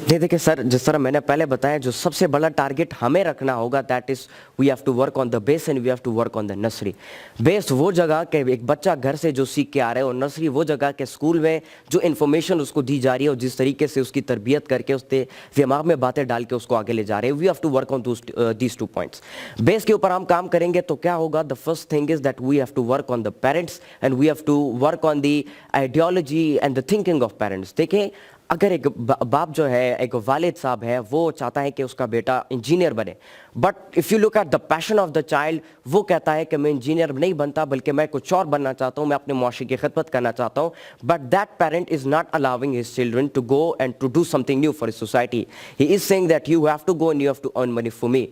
देखिए सर, जिस तरह मैंने पहले बताया, जो सबसे बड़ा टारगेट हमें रखना होगा that is we have to work on the base and we have to work on the nursery. Base वो जगह के एक बच्चा घर से जो सीख के आ रहा है, और नर्सरी वो जगह के स्कूल में जो इन्फॉर्मेशन उसको दी जा रही है और जिस तरीके से उसकी तरबियत करके उसके दिमाग में बातें डाल के उसको आगे ले जा रहे हैं। We have to work on these 2 points. Base के ऊपर हम काम करेंगे तो क्या होगा, the first thing is that we have to work on the parents and we have to work on the ideology and the thinking of parents. देखें, अगर एक बाप जो है, एक वालिद साहब है, वो चाहता है कि उसका बेटा इंजीनियर बने, but if you look at the passion of the child, वो कहता है कि मैं इंजीनियर नहीं बनता बल्कि मैं कुछ और बनना चाहता हूँ, मैं अपने मुआशरे की खिदमत करना चाहता हूँ, but that parent is not allowing his children to go and to do something new for his society. He is saying that you have to go and you have to earn money for me.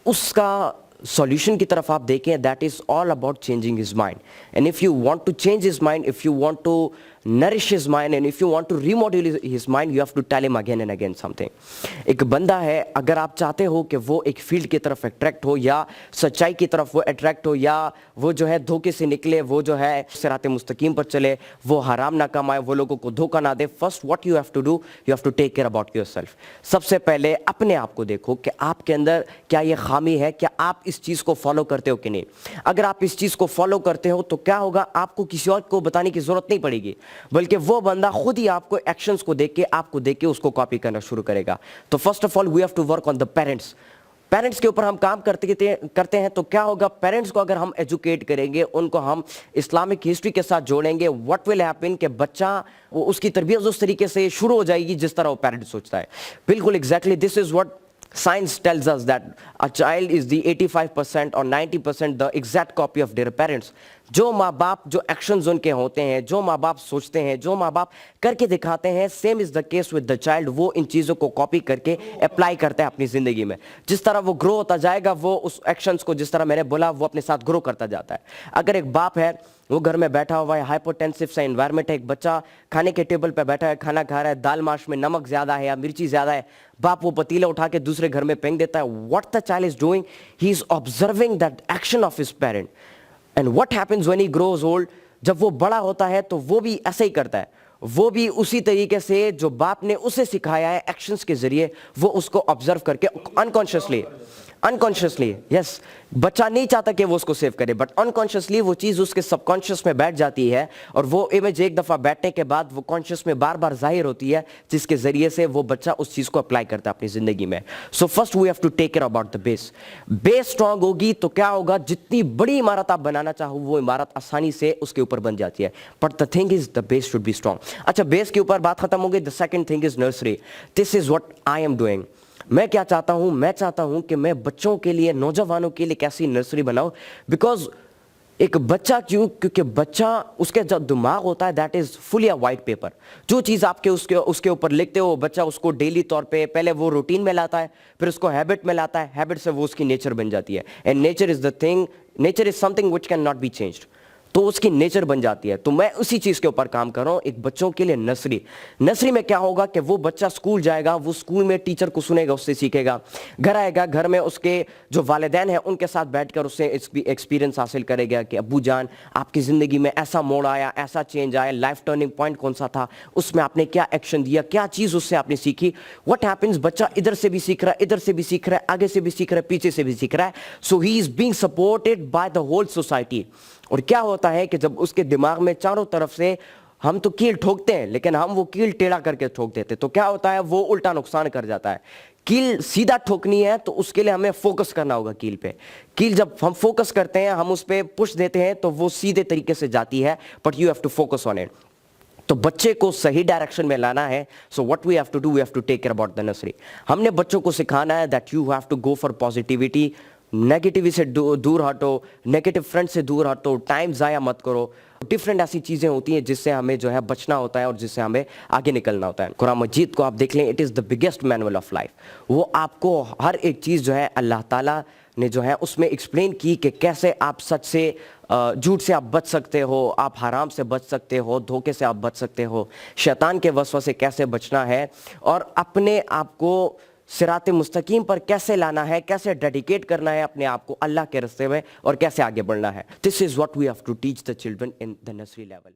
उसका solution की तरफ आप देखें, that is all about changing his mind. And if you want to change his mind, if you want to nourish his mind and if you want to remodel his mind, you have to tell him again and again something. एक बंदा है, अगर आप चाहते हो कि वो एक फील्ड की तरफ अट्रैक्ट हो या सच्चाई की तरफ वो अट्रैक्ट हो, या वो जो है धोखे से निकले, वो जो है सिराते मुस्तकीम पर चले, वो हराम ना कमाए, वो लोगों को धोखा ना दे, first what you have to do, you have to take care about yourself. सबसे पहले अपने आप को देखो कि आपके अंदर क्या ये खामी है, क्या आप इस चीज़ को फॉलो करते हो कि नहीं। अगर आप इस चीज़ को फॉलो करते हो तो क्या होगा, आपको किसी और को बताने की ज़रूरत नहीं पड़ेगी, बल्कि वो बंदा खुद ही आपको एक्शंस को देख के, आपको देख के उसको कॉपी करना शुरू करेगा। तो first of all we have to work on the parents. Parents के ऊपर हम काम करते हैं तो क्या होगा, पेरेंट्स को अगर हम एजुकेट करेंगे, उनको हम इस्लामिक हिस्ट्री के साथ जोड़ेंगे, व्हाट विल हैपन कि बच्चा उसकी तरबियत उस तरीके से शुरू हो जाएगी जिस तरह वो पेरेंट सोचता है। बिल्कुल exactly this is what science tells us, that a child is the 85% or 90% the exact copy of their parents। जो माँ बाप, जो एक्शंस उनके होते हैं, जो माँ बाप सोचते हैं, जो माँ बाप करके दिखाते हैं, same is the case with the child. वो इन चीज़ों को कॉपी करके अप्लाई करता है अपनी ज़िंदगी में। जिस तरह वो ग्रो होता जाएगा, वो उस एक्शंस को, जिस तरह मैंने बोला, वो अपने साथ ग्रो करता जाता है। अगर एक बाप है, वो घर में बैठा हुआ है, हाइपोटेंसिव सा एनवायरनमेंट है, एक बच्चा खाने के टेबल पे बैठा है, खाना खा रहा है, दाल माश में नमक ज़्यादा है या मिर्ची ज़्यादा है, बाप वो पतीला उठा के दूसरे घर में फेंक देता है। What the child is doing, he is observing that action of his parent. And what happens when he grows old, जब वो बड़ा होता है तो वो भी ऐसे ही करता है। वो भी उसी तरीके से जो बाप ने उसे सिखाया है एक्शंस के जरिए, वो उसको ऑब्जर्व करके अनकॉन्शियसली यस, बच्चा नहीं चाहता कि वो उसको सेव करे, बट अनकॉन्शियसली वो चीज़ उसके सबकॉन्शियस में बैठ जाती है, और वो इमेज एक दफ़ा बैठने के बाद वो कॉन्शियस में बार बार जाहिर होती है, जिसके ज़रिए से वो बच्चा उस चीज़ को अप्लाई करता है अपनी ज़िंदगी में। So first we have to take care about the base. Base strong होगी तो क्या होगा, जितनी बड़ी इमारत आप बनाना चाहो, वो इमारत आसानी से उसके ऊपर बन जाती है, but the thing is the base should be strong. अच्छा, बेस के ऊपर बात खत्म हो गई। The second thing is nursery. This is what I am doing. मैं क्या चाहता हूं, मैं चाहता हूं कि मैं बच्चों के लिए, नौजवानों के लिए कैसी नर्सरी बनाऊं। बिकॉज एक बच्चा, क्योंकि बच्चा, उसके जो दिमाग होता है that is fully a white paper. जो चीज़ आपके उसके ऊपर लिखते हो, बच्चा उसको डेली तौर पे पहले वो रूटीन में लाता है, फिर उसको हैबिट में लाता है, हैबिट से वो उसकी नेचर बन जाती है। And nature is the thing, nature is something which can not be changed. तो उसकी नेचर बन जाती है। तो मैं उसी चीज़ के ऊपर काम कर रहा हूँ, एक बच्चों के लिए नर्सरी। नर्सरी में क्या होगा कि वो बच्चा स्कूल जाएगा, वो स्कूल में टीचर को सुनेगा, उससे सीखेगा, घर आएगा, घर में उसके जो वालिदैन हैं उनके साथ बैठकर उससे एक्सपीरियंस हासिल करेगा कि अब्बू जान, आपकी ज़िंदगी में ऐसा मोड़ आया, ऐसा चेंज आया, लाइफ टर्निंग पॉइंट कौन सा था, उसमें आपने क्या एक्शन दिया, क्या चीज़ उससे आपने सीखी। व्हाट हैपेंस, बच्चा इधर से भी सीख रहा है, इधर से भी सीख रहा है, आगे से भी सीख रहा है, पीछे से भी सीख रहा है। So he is being supported by the whole society. और क्या होता है कि जब उसके दिमाग में चारों तरफ से, हम तो कील ठोकते हैं लेकिन हम वो कील टेढ़ा करके ठोक देते, तो क्या होता है, वो उल्टा नुकसान कर जाता है। कील सीधा ठोकनी है तो उसके लिए हमें फोकस करना होगा कील पे। कील जब हम फोकस करते हैं, हम उस पे पुश देते हैं तो वो सीधे तरीके से जाती है, but you have to focus on it. तो बच्चे को सही डायरेक्शन में लाना है। So what we have to do, we have to take care about the nursery. हमने बच्चों को सिखाना है that you have to go for positivity. Negativity से दूर हटो, नेगेटिव फ्रेंड से दूर हटो, टाइम ज़ाया मत करो। डिफरेंट ऐसी चीज़ें होती हैं जिससे हमें जो है बचना होता है और जिससे हमें आगे निकलना होता है। कुरान मजीद को आप देख लें, it is the biggest manual of life. वो आपको हर एक चीज़ जो है अल्लाह ताला ने जो है उसमें एक्सप्लेन की कि कैसे आप सच से, झूठ से आप बच सकते हो, आप हराम से बच सकते हो, धोखे से आप बच सकते हो, शैतान के वसवसे से कैसे बचना है, और अपने आप को सिराते मुस्तकीम पर कैसे लाना है, कैसे डेडिकेट करना है अपने आप को अल्लाह के रास्ते में, और कैसे आगे बढ़ना है। This is what we have to teach the children in the nursery level.